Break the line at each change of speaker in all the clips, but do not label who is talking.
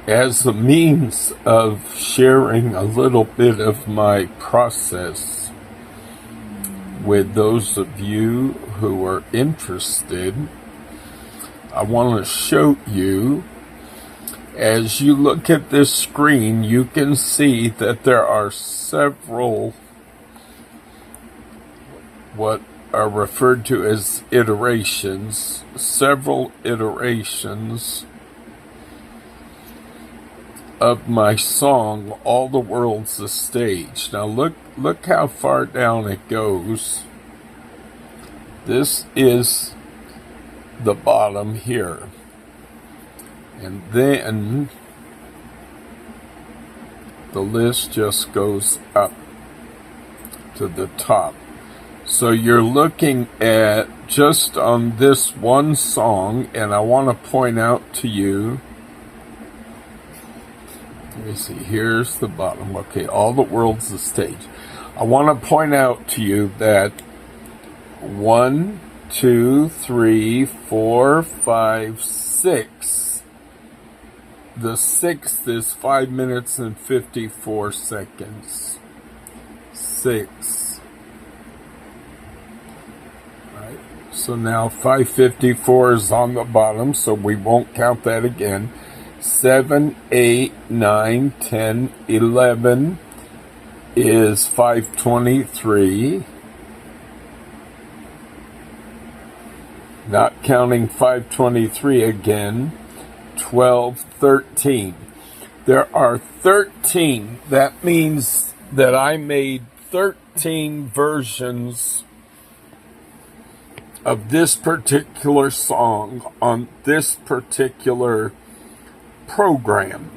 as a means of sharing a little bit of my process with those of you who are interested, I want to show you, as you look at this screen, you can see that there are several what are referred to as iterations, several iterations of my song, All the World's a Stage. Now look how far down it goes. This is the bottom here. And then the list just goes up to the top. So you're looking at just on this one song, and I want to point out to you, let me see, here's the bottom. Okay, All the World's a Stage. I want to point out to you that 1, 2, 3, 4, 5, 6. The sixth is 5 minutes and 54 seconds. 6. Right. So now 5:54 is on the bottom, so we won't count that again. 7, 8, 9, 10, 11 is 5:23. Not counting 5:23 again. 12, 13. There are 13. That means that I made 13 versions of this particular song on this particular program.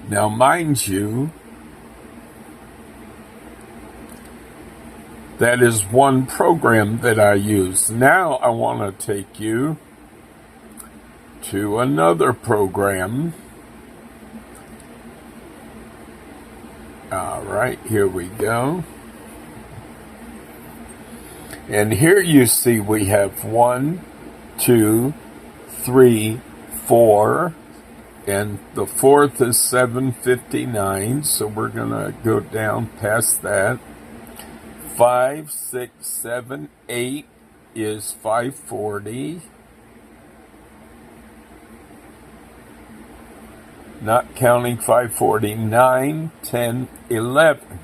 Now, mind you, that is one program that I use. Now I want to take you to another program. All right, here we go. And here you see we have 1, 2, 3, 4, and the fourth is 7:59, so we're going to go down past that. 5, 6, 7, 8 is 5:40. Not counting 5:40, 9, 10, 11.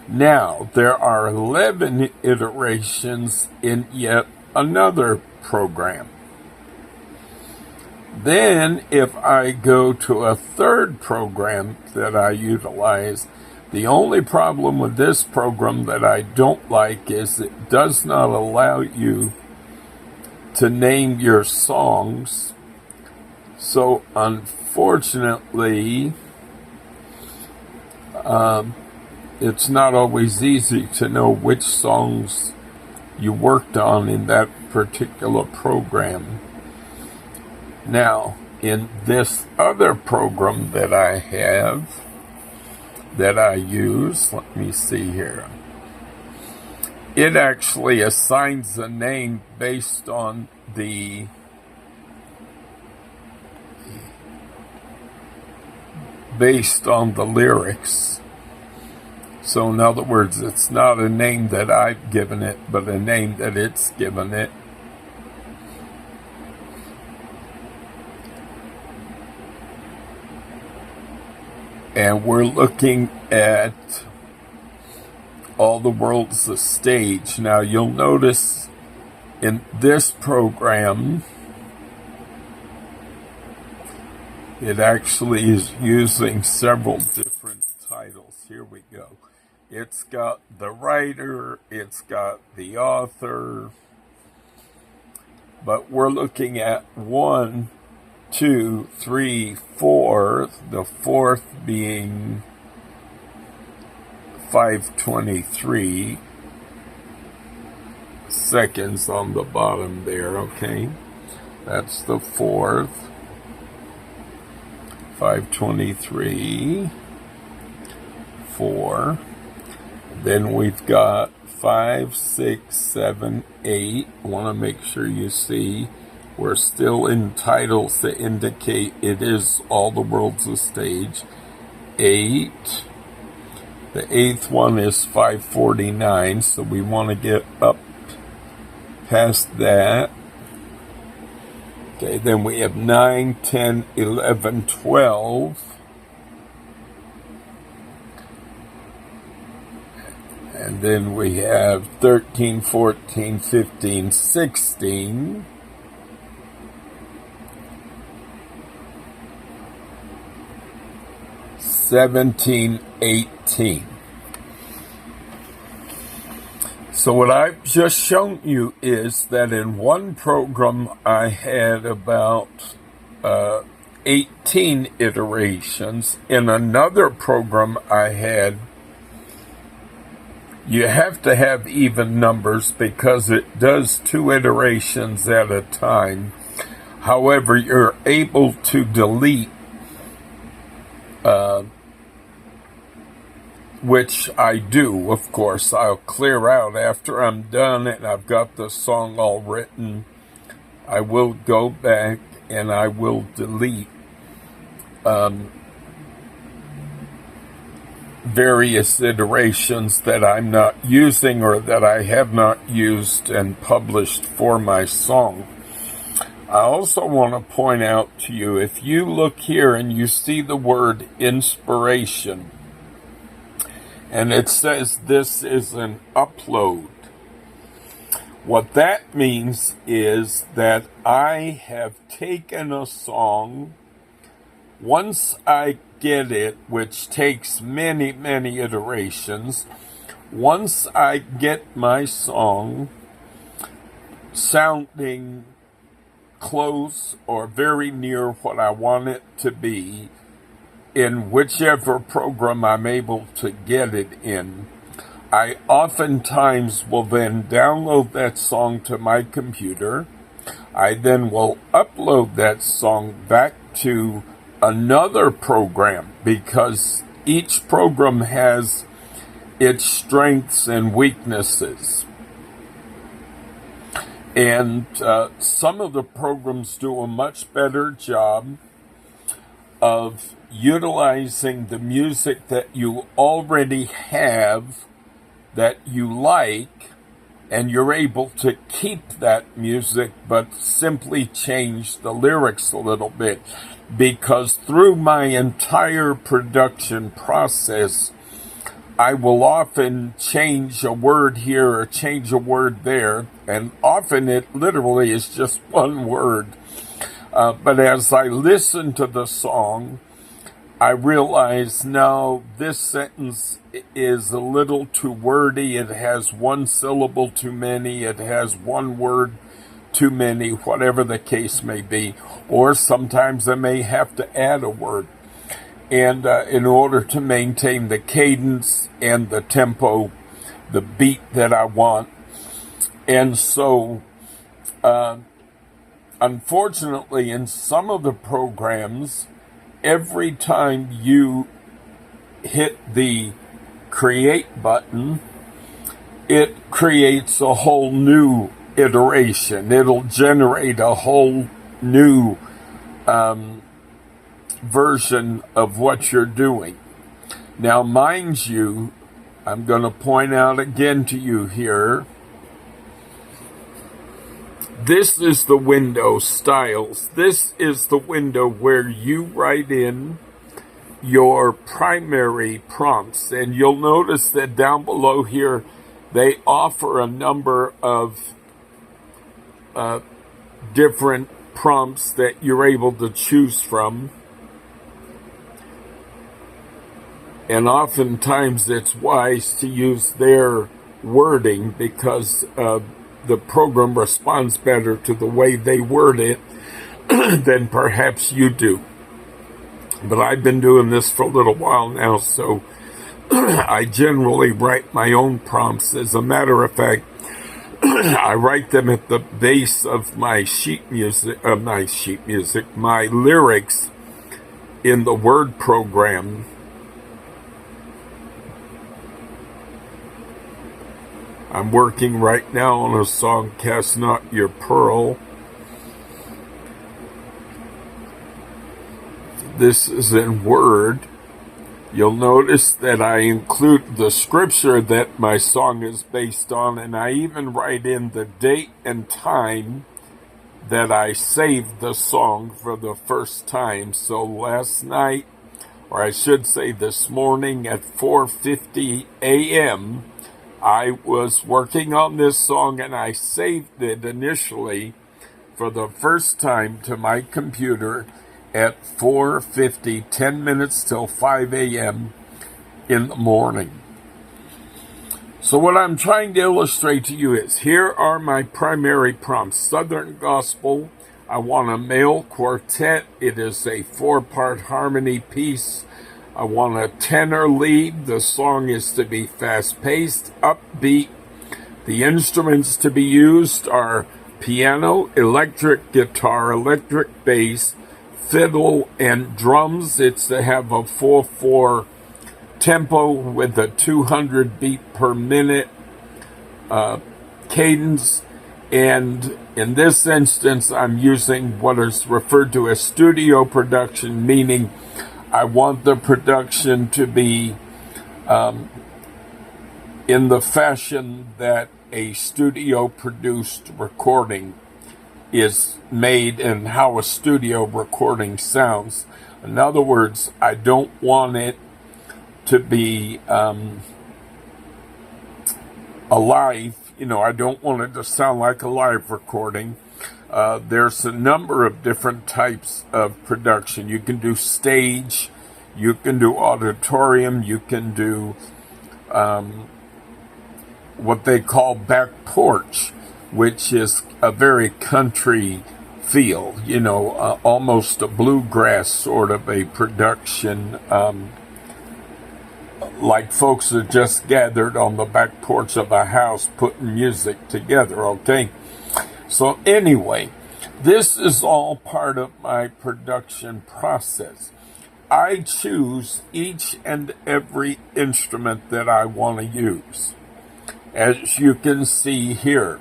Now, there are 11 iterations in yet another program. Then, if I go to a third program that I utilize, the only problem with this program that I don't like is it does not allow you to name your songs. So, unfortunately, it's not always easy to know which songs you worked on in that particular program. Now, in this other program that I have, that I use, let me see here, it actually assigns a name based on the lyrics. So in other words, it's not a name that I've given it, but a name that it's given it. And we're looking at All the World's a Stage. Now you'll notice in this program, it actually is using several different titles. Here we go. It's got the writer, it's got the author, but we're looking at 1, 2, 3, 4, the fourth being 5:23 seconds on the bottom there, okay? That's the fourth. 5:23, 4. Then we've got 5, 6, 7, 8. Want to make sure you see We're still in titles that indicate it is All the World's a Stage. 8. The 8th one is 549, so we want to get up past that. Okay, then we have 9, 10, 11, 12. And then we have 13, 14, 15, 16. 17, 18. So what I've just shown you is that in one program I had about 18 iterations. In another program I had, you have to have even numbers because it does 2 iterations at a time. However, you're able to delete, which I do, of course. I'll clear out after I'm done and I've got the song all written. I will go back and I will delete various iterations that I'm not using or that I have not used and published for my song. I also want to point out to you, if you look here and you see the word inspiration, and it says this is an upload, what that means is that I have taken a song. Once I get it, which takes many, many iterations, once I get my song sounding close or very near what I want it to be, in whichever program I'm able to get it in, I oftentimes will then download that song to my computer. I then will upload that song back to another program because each program has its strengths and weaknesses. And some of the programs do a much better job of utilizing the music that you already have that you like, and you're able to keep that music but simply change the lyrics a little bit. Because through my entire production process, I will often change a word here or change a word there, and often it literally is just one word. But as I listen to the song, I realize now this sentence is a little too wordy. It has one syllable too many. It has one word too many, whatever the case may be. Or sometimes I may have to add a word. And in order to maintain the cadence and the tempo, the beat that I want. And so, unfortunately, in some of the programs, every time you hit the create button, it creates a whole new iteration. It'll generate a whole new version of what you're doing. Now, mind you, I'm going to point out again to you here, this is the window, Styles. This is the window where you write in your primary prompts. And you'll notice that down below here, they offer a number of different prompts that you're able to choose from. And oftentimes it's wise to use their wording because the program responds better to the way they word it than perhaps you do. But I've been doing this for a little while now, so I generally write my own prompts. As a matter of fact, I write them at the base of my my lyrics in the Word program. I'm working right now on a song, Cast Not Your Pearl. This is in Word. You'll notice that I include the scripture that my song is based on, and I even write in the date and time that I saved the song for the first time. So last night, or I should say this morning at 4:50 a.m., I was working on this song, and I saved it initially for the first time to my computer at 4:50, 10 minutes till 5 a.m. in the morning. So what I'm trying to illustrate to you is, here are my primary prompts. Southern Gospel, I want a male quartet. It is a 4-part harmony piece. I want a tenor lead. The song is to be fast-paced, upbeat. The instruments to be used are piano, electric guitar, electric bass, fiddle, and drums. It's to have a 4/4 tempo with a 200 beat per minute cadence. And in this instance, I'm using what is referred to as studio production, meaning I want the production to be in the fashion that a studio produced recording is made and how a studio recording sounds. In other words, I don't want it to be alive. I don't want it to sound like a live recording. There's a number of different types of production. You can do stage, you can do auditorium, you can do what they call back porch, which is a very country feel, almost a bluegrass sort of a production, like folks are just gathered on the back porch of a house putting music together, okay? So anyway, this is all part of my production process. I choose each and every instrument that I want to use. As you can see here,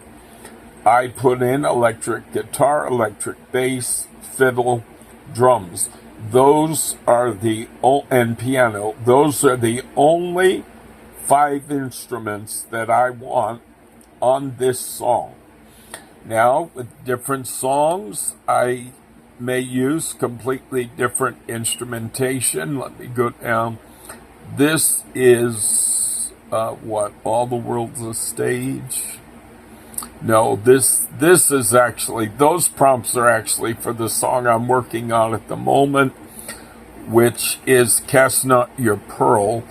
I put in electric guitar, electric bass, fiddle, drums. Those are and piano. Those are the only 5 instruments that I want on this song. Now, with different songs, I may use completely different instrumentation. Let me go down. This is All the World's a Stage? No, this is actually, those prompts are actually for the song I'm working on at the moment, which is Cast Not Your Pearl.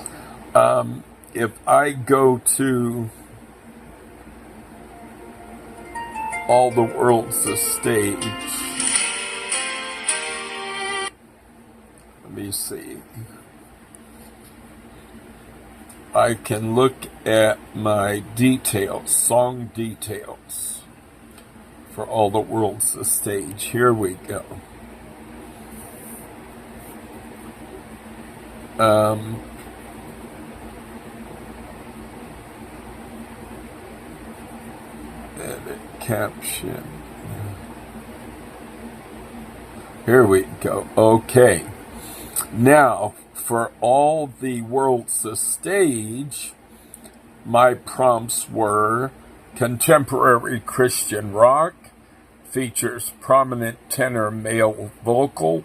If I go to All the World's a Stage, let me see. I can look at my details, song details for All the World's a Stage. Here we go. Edit caption. Here we go. Okay. Now, for All the World's a Stage, my prompts were contemporary Christian rock, features prominent tenor male vocal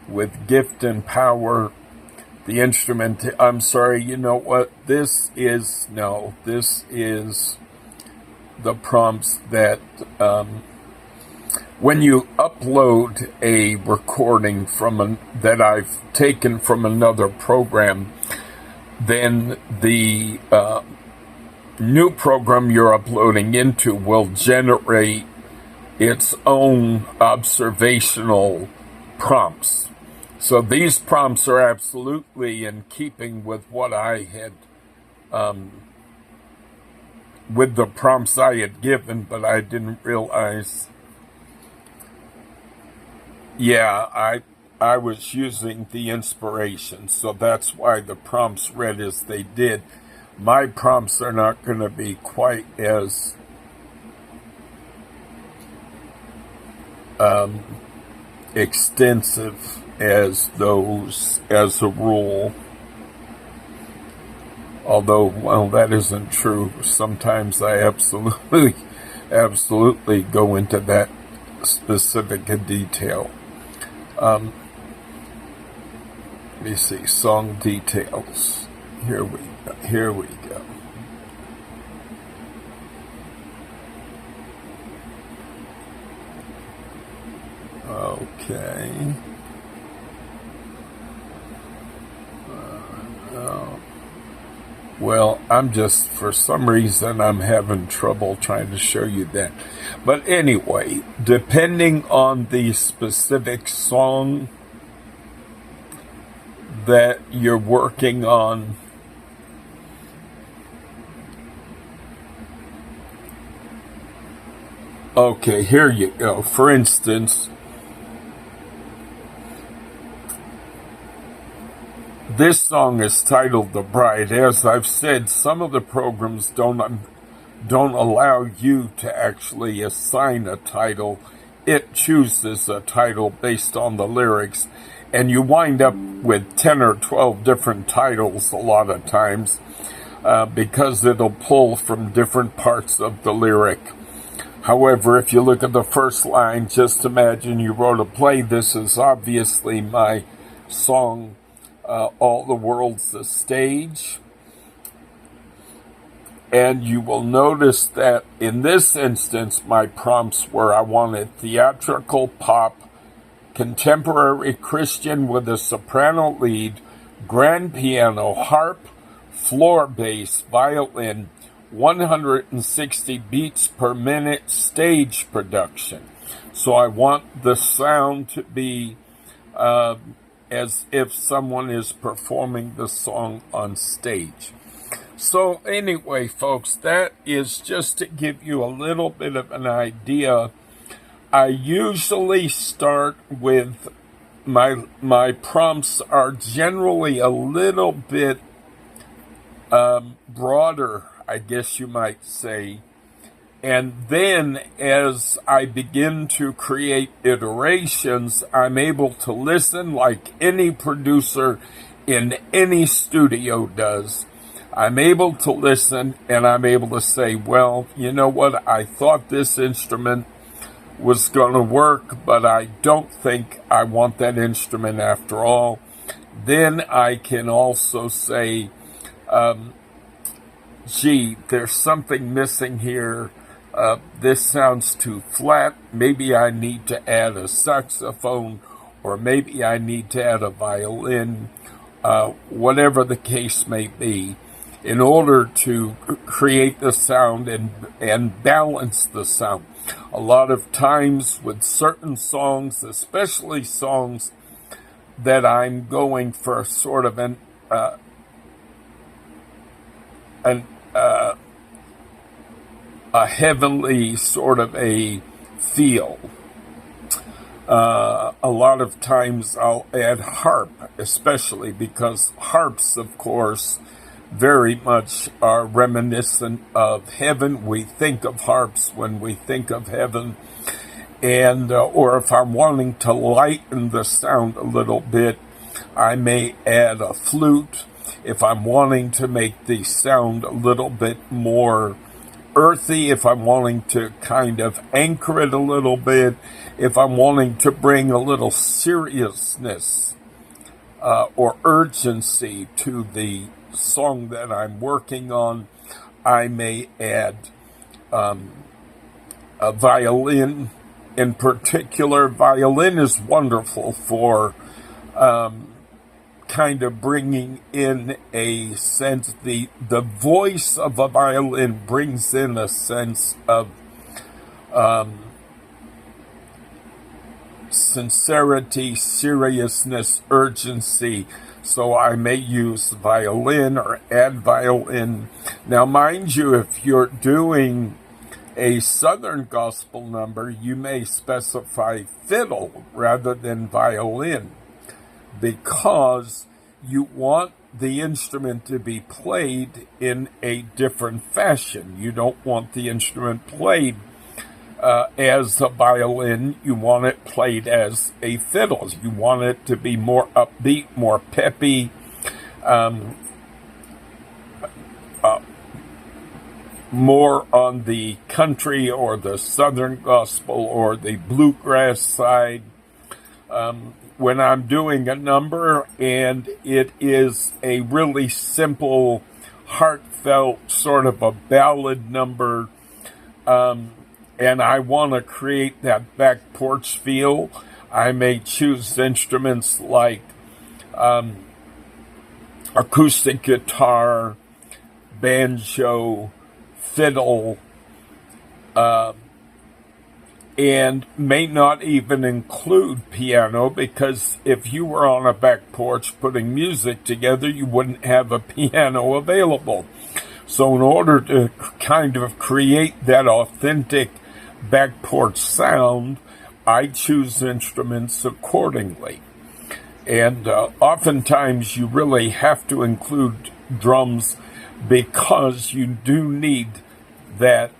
with gift and power. The instrument, I'm sorry, you know what? This is the prompts that, when you upload a recording that I've taken from another program, then the new program you're uploading into will generate its own observational prompts. So these prompts are absolutely in keeping with what I had, with the prompts I had given, but I didn't realize. Yeah, I was using the inspiration, so that's why the prompts read as they did. My prompts are not going to be quite as extensive as those as a rule. Although, well, that isn't true. Sometimes I absolutely go into that specific detail. Let me see, song details. Here we go. Okay. Well, for some reason, I'm having trouble trying to show you that. But anyway, depending on the specific song that you're working on, okay, here you go. For instance, this song is titled "The Bride." As I've said, some of the programs don't allow you to actually assign a title. It chooses a title based on the lyrics, and you wind up with 10 or 12 different titles a lot of times because it'll pull from different parts of the lyric. However, if you look at the first line, just imagine you wrote a play. This is obviously my song, All the World's a Stage. And you will notice that in this instance, my prompts were I wanted theatrical pop, contemporary Christian with a soprano lead, grand piano, harp, floor bass, violin, 160 beats per minute stage production. So I want the sound to be as if someone is performing the song on stage. So anyway, folks, that is just to give you a little bit of an idea. I usually start with my prompts are generally a little bit broader, I guess you might say. And then as I begin to create iterations, I'm able to listen like any producer in any studio does. I'm able to listen and I'm able to say, well, you know what? I thought this instrument was going to work, but I don't think I want that instrument after all. Then I can also say, gee, there's something missing here. This sounds too flat. Maybe I need to add a saxophone, or maybe I need to add a violin, whatever the case may be, in order to create the sound and balance the sound. A lot of times with certain songs, especially songs that I'm going for sort of a heavenly sort of a feel. A lot of times I'll add harp, especially because harps, of course, very much are reminiscent of heaven. We think of harps when we think of heaven. And, or if I'm wanting to lighten the sound a little bit, I may add a flute. If I'm wanting to make the sound a little bit more earthy, if I'm wanting to kind of anchor it a little bit, if I'm wanting to bring a little seriousness or urgency to the song that I'm working on, I may add a violin. In particular, violin is wonderful for kind of bringing in a sense, the voice of a violin brings in a sense of sincerity, seriousness, urgency. So I may use violin or add violin. Now, mind you, if you're doing a Southern gospel number, you may specify fiddle rather than violin, because you want the instrument to be played in a different fashion. You don't want the instrument played as a violin. You want it played as a fiddle. You want it to be more upbeat, more peppy, more on the country or the southern gospel or the bluegrass side. When I'm doing a number and it is a really simple, heartfelt, sort of a ballad number, and I want to create that back porch feel, I may choose instruments like acoustic guitar, banjo, fiddle, and may not even include piano, because if you were on a back porch putting music together, you wouldn't have a piano available. So in order to kind of create that authentic back porch sound, I choose instruments accordingly. And oftentimes you really have to include drums, because you do need that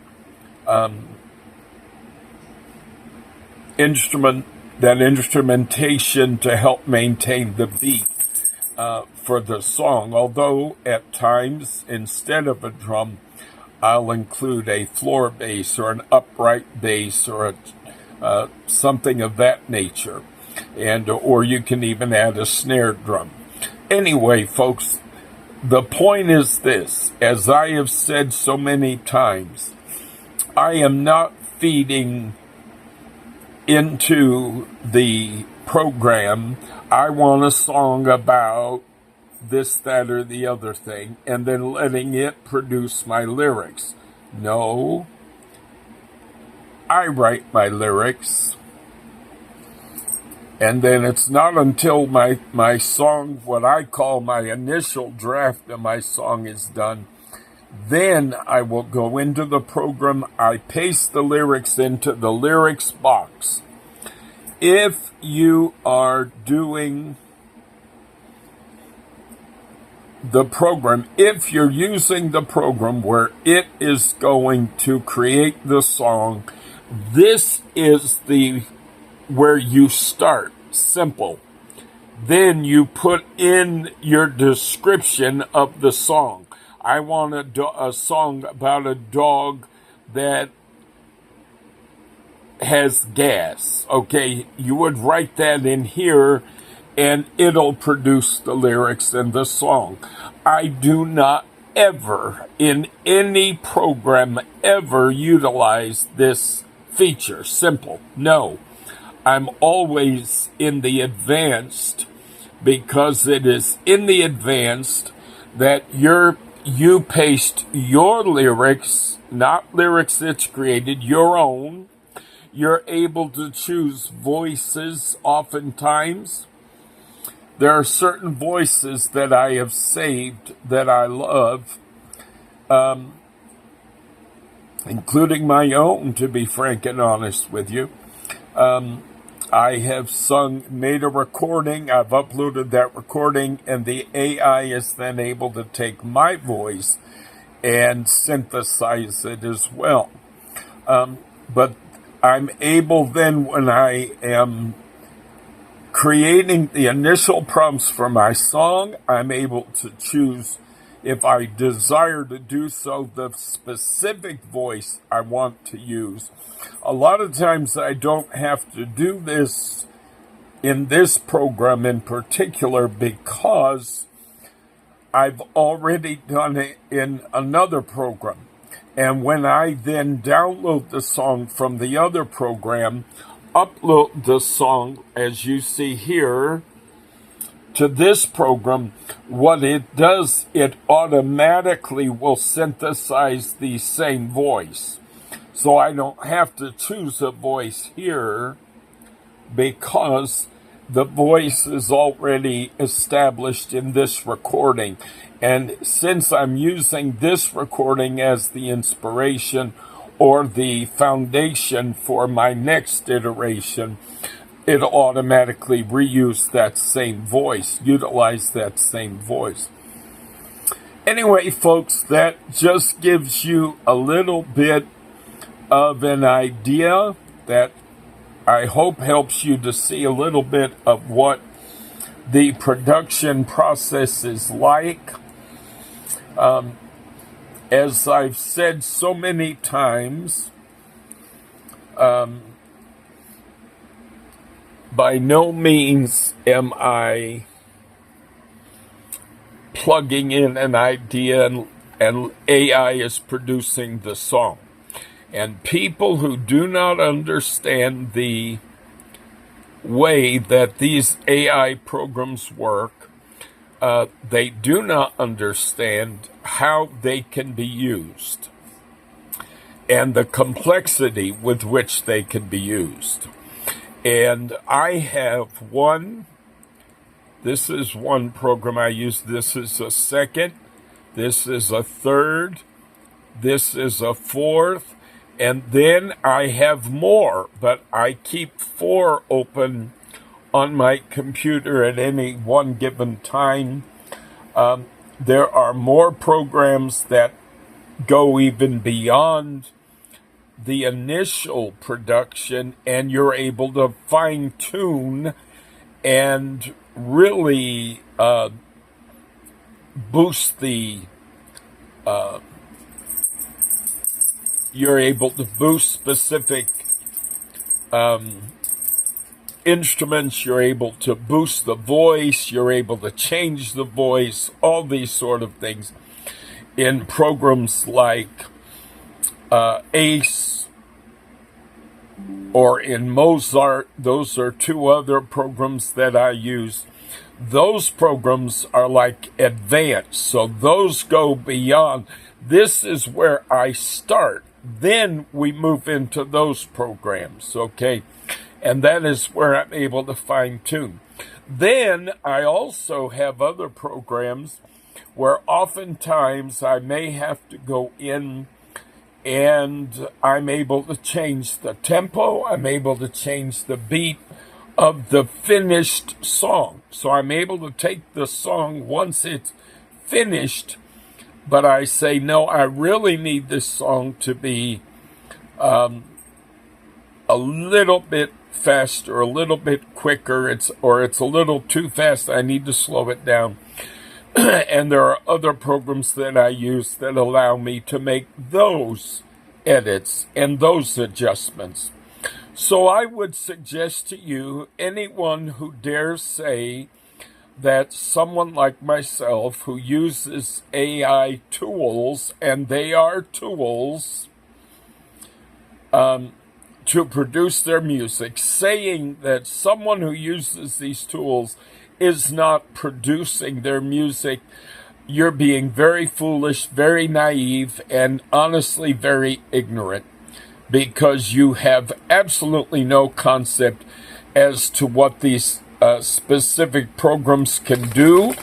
instrumentation to help maintain the beat for the song. Although at times, instead of a drum, I'll include a floor bass or an upright bass or something of that nature, or you can even add a snare drum. Anyway, folks, the point is this: as I have said so many times, I am not feeding into the program, I want a song about this, that, or the other thing, and then letting it produce my lyrics. No, I write my lyrics, and then it's not until my song, what I call my initial draft of my song, is done, then I will go into the program. I paste the lyrics into the lyrics box. If you are doing the program, if you're using the program where it is going to create the song, this is where you start. Simple. Then you put in your description of the song. I want a song about a dog that has gas. Okay, you would write that in here, and it'll produce the lyrics and the song. I do not ever, in any program, ever utilize this feature. Simple. No. I'm always in the advanced, because it is in the advanced that you paste your lyrics, not lyrics that's created, your own. You're able to choose voices oftentimes. There are certain voices that I have saved that I love, including my own, to be frank and honest with you. I have made a recording, I've uploaded that recording, and the AI is then able to take my voice and synthesize it as well. But I'm able then, when I am creating the initial prompts for my song, I'm able to choose, if I desire to do so, the specific voice I want to use. A lot of times I don't have to do this in this program in particular, because I've already done it in another program. And when I then download the song from the other program, upload the song, as you see here, to this program, what it does, it automatically will synthesize the same voice. So I don't have to choose a voice here, because the voice is already established in this recording. And since I'm using this recording as the inspiration or the foundation for my next iteration, it automatically reuse that same voice, utilize that same voice. Anyway, folks, that just gives you a little bit of an idea that I hope helps you to see a little bit of what the production process is like. As I've said so many times, by no means am I plugging in an idea and AI is producing the song. And people who do not understand the way that these AI programs work, they do not understand how they can be used and the complexity with which they can be used. And I have this is one program I use, this is a second, this is a third, this is a fourth, and then I have more, but I keep 4 open on my computer at any one given time. There are more programs that go even beyond the initial production, and you're able to fine-tune and really boost the you're able to boost specific instruments, you're able to boost the voice, you're able to change the voice, all these sort of things in programs like Ace or in Mozart. Those are 2 other programs that I use. Those programs are like advanced, so those go beyond. This is where I start. Then we move into those programs, okay? And that is where I'm able to fine-tune. Then I also have other programs where oftentimes I may have to go in and I'm able to change the tempo, I'm able to change the beat of the finished song. So I'm able to take the song once it's finished, but I say, no, I really need this song to be a little bit faster, a little bit quicker, it's a little too fast, I need to slow it down. And there are other programs that I use that allow me to make those edits and those adjustments. So I would suggest to you, anyone who dares say that someone like myself who uses AI tools, and they are tools, to produce their music, saying that someone who uses these tools is not producing their music, you're being very foolish, very naive, and honestly very ignorant, because you have absolutely no concept as to what these specific programs can do.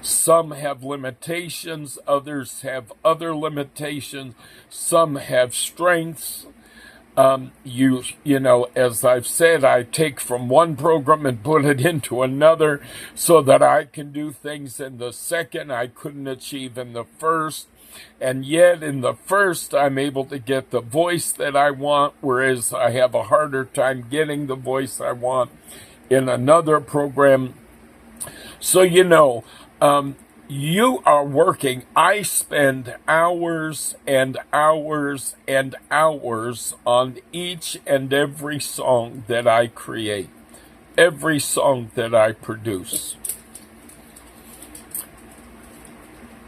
Some have limitations, others have other limitations, some have strengths. You know, as I've said, I take from one program and put it into another so that I can do things in the second I couldn't achieve in the first. And yet in the first, I'm able to get the voice that I want, whereas I have a harder time getting the voice I want in another program. So, you know, you are working. I spend hours and hours and hours on each and every song that I create, every song that I produce.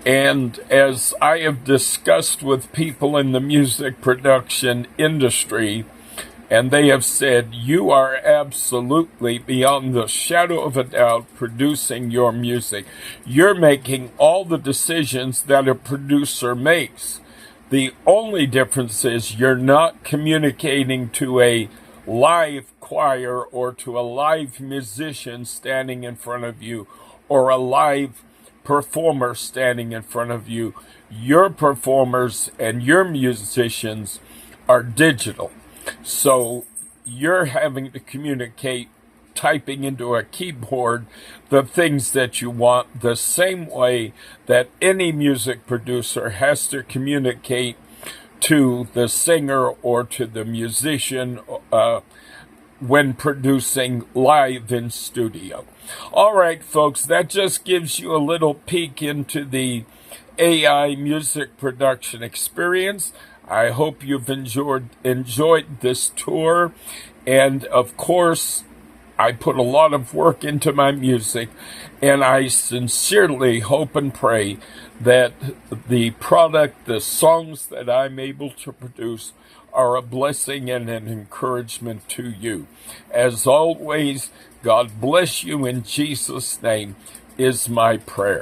And as I have discussed with people in the music production industry, and they have said, you are absolutely, beyond the shadow of a doubt, producing your music. You're making all the decisions that a producer makes. The only difference is you're not communicating to a live choir or to a live musician standing in front of you or a live performer standing in front of you. Your performers and your musicians are digital. So you're having to communicate, typing into a keyboard, the things that you want, the same way that any music producer has to communicate to the singer or to the musician when producing live in studio. All right, folks, that just gives you a little peek into the AI music production experience. I hope you've enjoyed this tour. And of course, I put a lot of work into my music, and I sincerely hope and pray that the product, the songs that I'm able to produce, are a blessing and an encouragement to you. As always, God bless you in Jesus' name is my prayer.